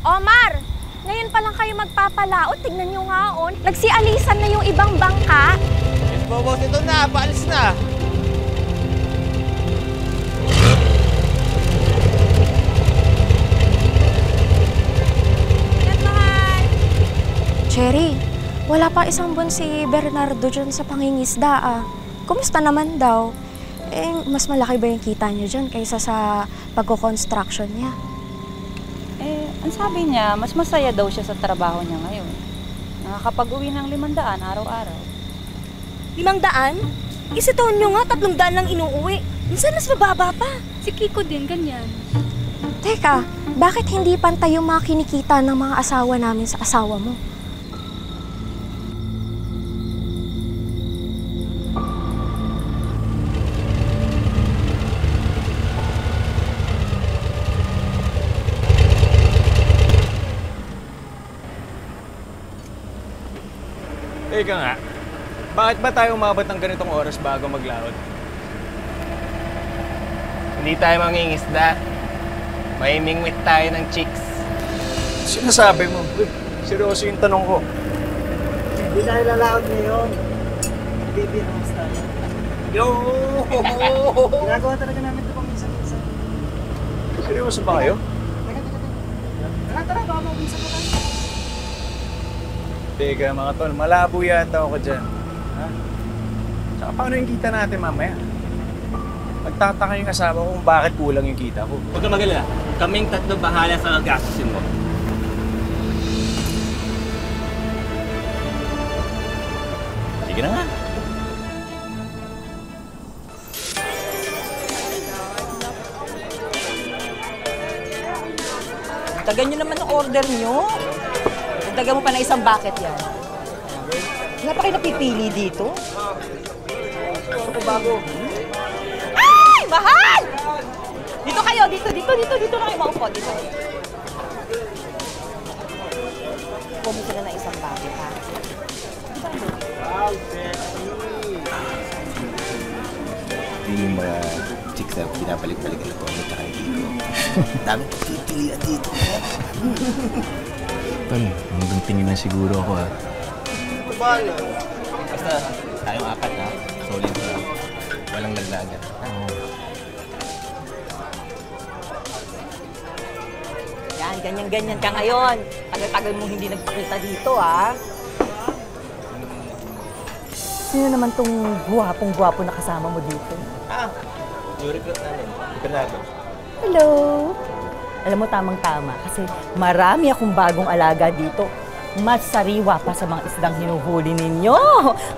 Omar! Ngayon pa lang kayo magpapalaot. Tignan nyo nga, on. Nagsialisan na yung ibang bangka. Yes po, boss. Ito na. Paalis na. Ingat, mahal. Cherry, wala pa isang buwan si Bernardo dyan sa pangingisda, ah. Kumusta naman daw? Eh, mas malaki ba yung kita niya dyan kaysa sa pagko-construction niya? Eh, ang sabi niya, mas masaya daw siya sa trabaho niya ngayon. Nakakapag-uwi ng 500 araw-araw. 500? Isa taon nyo nga, 300 lang inuuwi. Minsan mas mababa pa. Si Kiko din, ganyan. Teka, bakit hindi pantay yung mga kinikita ng mga asawa namin sa asawa mo? Ika nga, bakit ba tayo umabot ng ganitong oras bago maglaot? Hindi tayo mangingisda. Mahimingwit tayo ng chicks. Sinasabi mo? Seryoso yung tanong ko. Hindi tayo lalaot ngayon. Baby, namas tayo. Yo! Ginagawa talaga namin ito pang minsan-minsan. Seryoso ba kayo? Tara, baka mabisa pa tayo. Teka mga tol, malabo yata ako dyan. Ha? Tsaka paano yung kita natin mamaya? Magtataka yung asawa ko kung bakit kulang yung kita ko. Huwag ka magalala. Kaming tatlo bahala sa gastusin mo. Sige na nga. Tagal nyo naman ang order nyo. Tagal mo pa na isang bucket yan. Wala pa kayo napipili dito? Bago. Ay! Mahal! Dito kayo, dito na kayo maupo. Dito. Kumo sila na isang bucket, ha? Wow, sexy. Yung mga chicks na pinapalik-balik na ito. Tsaka yung Kiko. Dami pipilian dito. Tol, hanggang tingin na siguro ako ha. Bahala. Basta tayong apat na. Solid na. Walang laglagan. Yan, ganyan-ganyan ka ngayon. Tagal-tagal mo hindi nagpakita dito, ha? Sino naman tong guwapong-guwapo na kasama mo dito? New recruit namin. Bernardo. Hello! Alam mo, tamang-tama. Kasi marami akong bagong alaga dito. Mas sariwa pa sa mga isdang hinuhuli ninyo.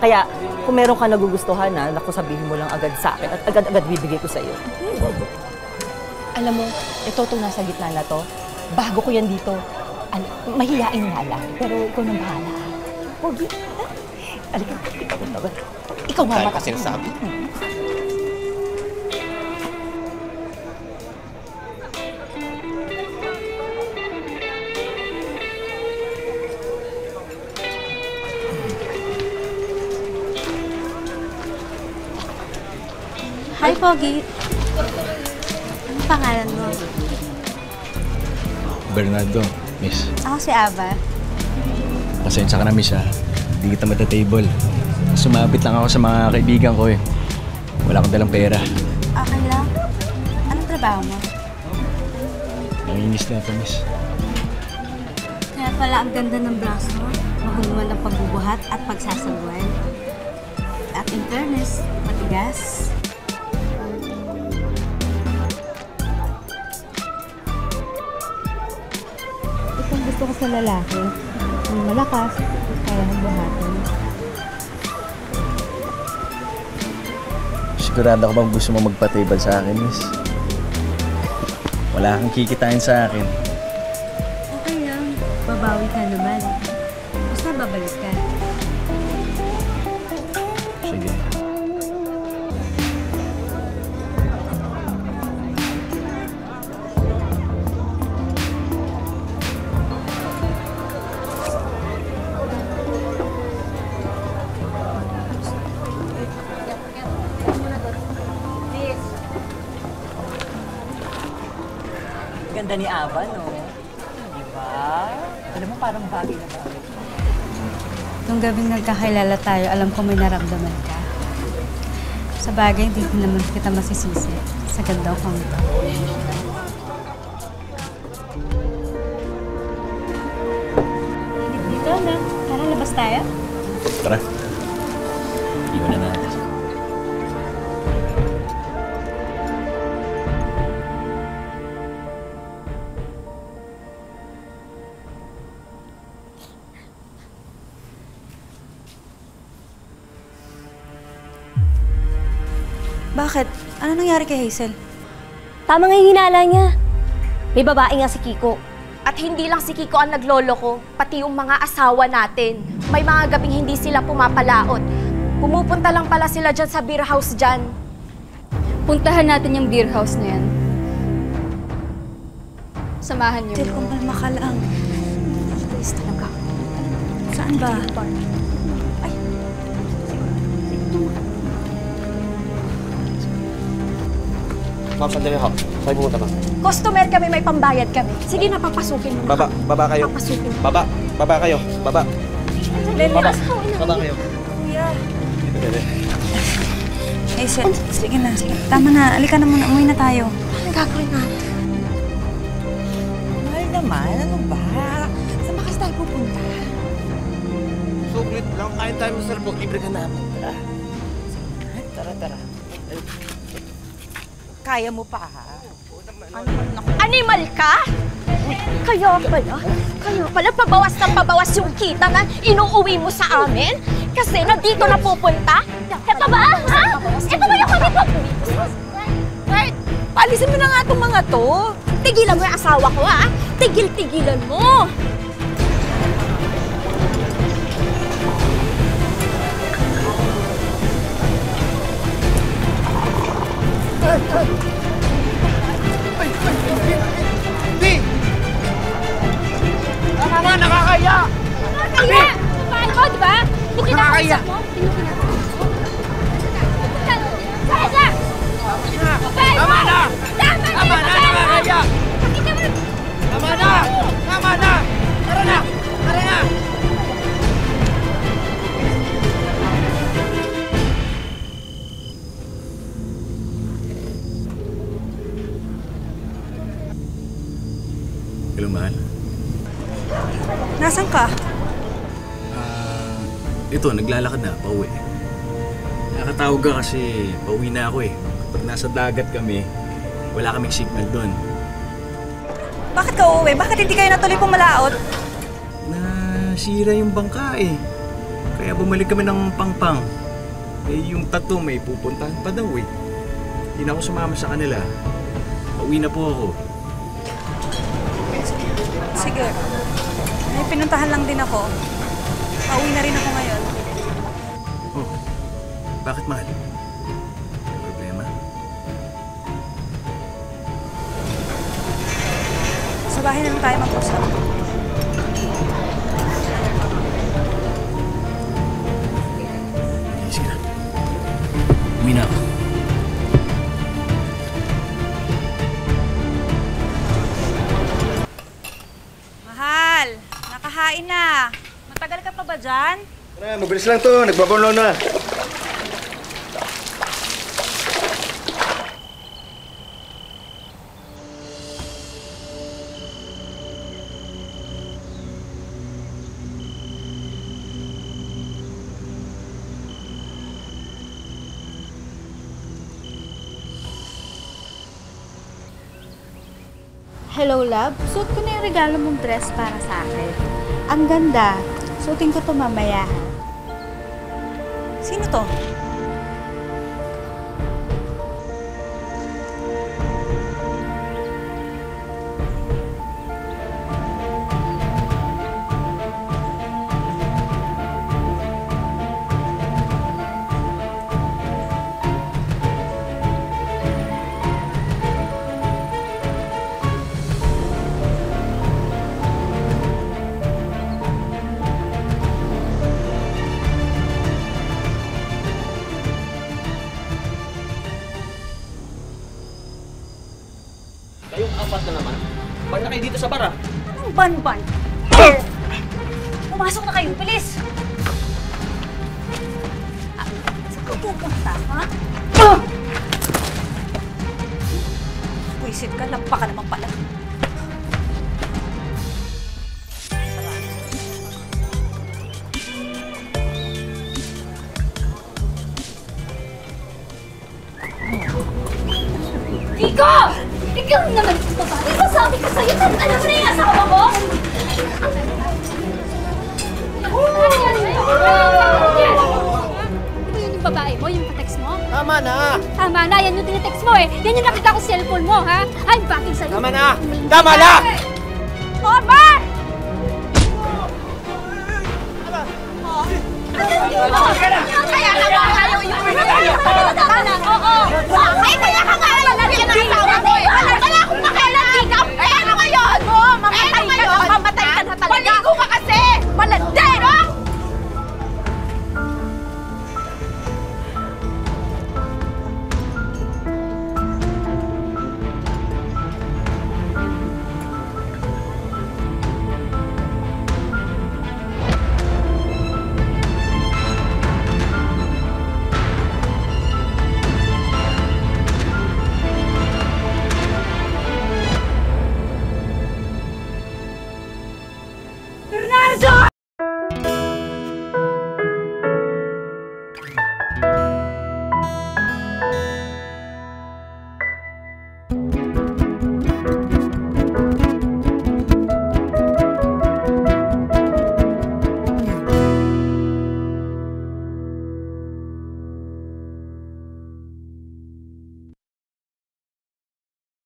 Kaya, kung meron ka nagugustuhan, naku, sabihin mo lang agad sa akin at agad-agad bibigay ko sa iyo. Alam mo, ito itong nasa gitna na to. Bago ko yan dito. Mahihain nga lang. Pero ikaw nang bahala. Pogi. Alika, ikaw mama. Kaya kasi nasabi. Hi, Pogi. Anong pangalan mo? Bernardo, miss. Ako si Ava. Pasensya ka na, miss ha. Hindi kita mata-table. Sumabit lang ako sa mga kaibigan ko eh. Wala akong dalang pera. Okay lang. Anong trabaho mo? Nanginis na ito, miss. Kaya pala ang ganda ng blouse mo. Mahulman ang pagbubuhat at pagsasagwan. At in fairness, matigas. Itong gusto ko sa lalaki. Yung malakas, kaya ng buhatin. Sigurado ka bang gusto mo magpa-table sa akin, miss? Wala kang kikitain sa akin. Okay lang. Babawi ka naman. Basta babalik ka. Sige. Ganda ni Ava, no? Di ba? ba? Alam mo, parang bagay na bagay. Nung gabing nagkakilala tayo, alam ko may naramdaman ka. Sa bagay, hindi naman kita masisisi sa ganda ko. Dito na. Tara, labas tayo. Tara. Iwan na natin. Bakit? Ano nangyari kay Hazel? Tama nga yung hinala niya. May babae nga si Kiko. At hindi lang si Kiko ang naglolo ko, pati yung mga asawa natin. May mga gabing hindi sila pumapalaot. Pumupunta lang pala sila dyan sa beer house dyan. Puntahan natin yung beer house na yan. Samahan niyo. Hazel, kumalma ka lang. Please talaga. Saan ba? Ma'am, sandali ho. Saan pumunta, ma'am? Customer kami, may pambayad kami. Sige na, papasukin mo na. Baba kayo. Papasukin mo. Baba kayo. Baba. Baba. Baba kayo. Kuya. Dito. Hazel, sige na. Sige. Tama na. Alika na muna. Umuwi na tayo. Anong gagawin natin? Mahal naman, ano ba? Saan ba kasi tayo pupunta? Suglit lang. Kain tayo sa salbo. Libre ka namin. Tara. Tara. Kaya mo pa, ha? Animal ka? Kaya pala pabawas ng pabawas yung kita na inuuwi mo sa amin? Kasi nandito na pupunta? Ito ba? Ha? Ito ba yung kami po? Right! Paalisin mo na nga itong mga to. Tigilan mo yung asawa ko, ha? Tigil-tigilan mo! Mama, nakakaya! Nakakaya! Mahal mo, di ba? Hindi Nakakaya! mo. Kaya! Tama na! Tama na! Nakakaya! Tama na! Tama na! Tara na! Tara na! Hello, mahal. Nasaan ka? Ito, naglalakad na, pauwi. Nakatawag ka kasi pauwi na ako eh. Pag nasa dagat kami, wala kaming signal doon. Bakit ka uuwi? Bakit hindi kayo natuloy pumalaot? Nasira yung bangka eh. Kaya bumalik kami ng Pangpang. Eh, yung tattoo may pupuntahan pa daw eh. Hindi na ako sumama sa kanila. Pauwi na po ako. Sige. May pinuntahan lang din ako. Pauwi na rin ako ngayon. Oh, bakit mahal? May problema? Sa bahay na lang tayo mag-usap. Sige na. Uwi na ako. Mahal, nakahain na. Matagal ka pa ba dyan? Mabilis lang to. Nagbabanlaw na. Hello, love. Suot ko na yung regalo mong dress para sa akin. Ang ganda. Suotin ko to mamaya. Sino to? Kayong apat na naman. Balik na kayo dito sa bar, ah. Anong yung banban. Pumasok na kayo, bilis! Saan ka pupunta, ha? Wisit ka, lampa ka naman pala. Iko! Ikaw naman itong babae. Sasabi ko sa'yo, alam mo na yung asawa ko? Ito yun yung babae mo, yung pa-text mo? Tama na! Tama na, yan yung tinetext mo eh. Yan yung nakita ko sa cellphone mo, ha? I'm backing sa'yo. Tama na! Tama na! Omar! Kaya na ba tayo yung... Oo! Ay, kaya ka nga! Lalagyan ng asawa ko eh!